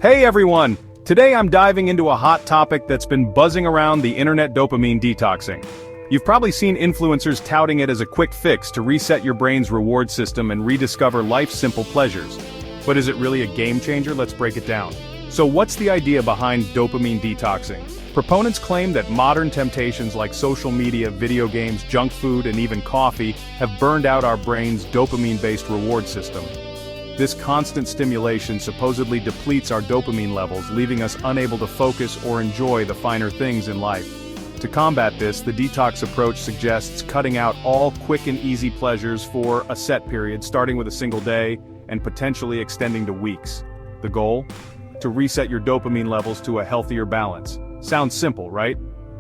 Hey everyone! Today I'm diving into a hot topic that's been buzzing around the internet: dopamine detoxing. You've probably seen influencers touting it as a quick fix to reset your brain's reward system and rediscover life's simple pleasures. But is it really a game changer? Let's break it down. So what's the idea behind dopamine detoxing? Proponents claim that modern temptations like social media, video games, junk food, and even coffee have burned out our brain's dopamine-based reward system. This constant stimulation supposedly depletes our dopamine levels, leaving us unable to focus or enjoy the finer things in life. To combat this, the detox approach suggests cutting out all quick and easy pleasures for a set period, starting with a single day and potentially extending to weeks. The goal? To reset your dopamine levels to a healthier balance. Sounds simple, right?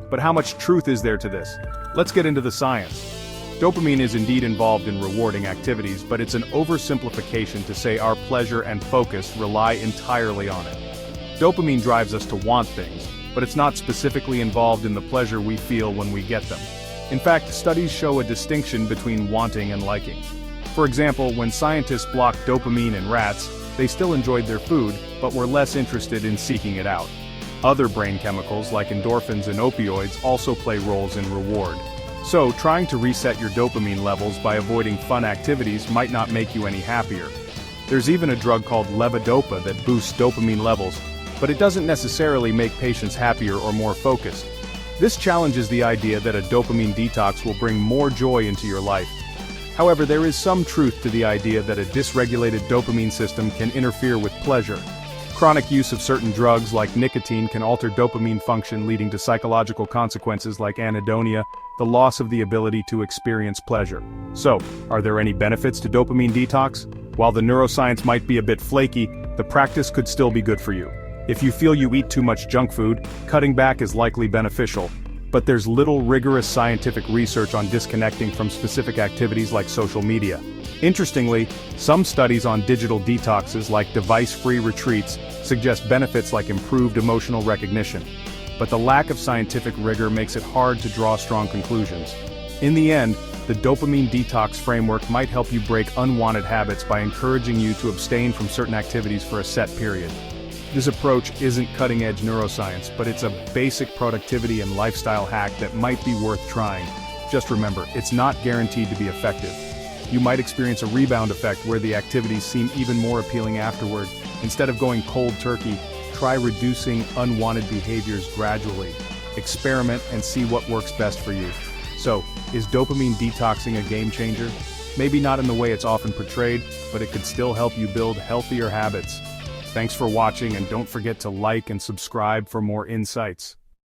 But how much truth is there to this? Let's get into the science. Dopamine is indeed involved in rewarding activities, but it's an oversimplification to say our pleasure and focus rely entirely on it. Dopamine drives us to want things, but it's not specifically involved in the pleasure we feel when we get them. In fact, studies show a distinction between wanting and liking. For example, when scientists blocked dopamine in rats, they still enjoyed their food, but were less interested in seeking it out. Other brain chemicals like endorphins and opioids also play roles in reward. So, trying to reset your dopamine levels by avoiding fun activities might not make you any happier. There's even a drug called levodopa that boosts dopamine levels, but it doesn't necessarily make patients happier or more focused. This challenges the idea that a dopamine detox will bring more joy into your life. However, there is some truth to the idea that a dysregulated dopamine system can interfere with pleasure. Chronic use of certain drugs like nicotine can alter dopamine function, leading to psychological consequences like anhedonia, the loss of the ability to experience pleasure. So, are there any benefits to dopamine detox? While the neuroscience might be a bit flaky, the practice could still be good for you. If you feel you eat too much junk food, cutting back is likely beneficial. But there's little rigorous scientific research on disconnecting from specific activities like social media. Interestingly, some studies on digital detoxes like device-free retreats suggest benefits like improved emotional recognition. But the lack of scientific rigor makes it hard to draw strong conclusions. In the end, the dopamine detox framework might help you break unwanted habits by encouraging you to abstain from certain activities for a set period. This approach isn't cutting-edge neuroscience, but it's a basic productivity and lifestyle hack that might be worth trying. Just remember, it's not guaranteed to be effective. You might experience a rebound effect where the activities seem even more appealing afterward. Instead of going cold turkey, try reducing unwanted behaviors gradually. Experiment and see what works best for you. So, is dopamine detoxing a game changer? Maybe not in the way it's often portrayed, but it could still help you build healthier habits. Thanks for watching, and don't forget to like and subscribe for more insights.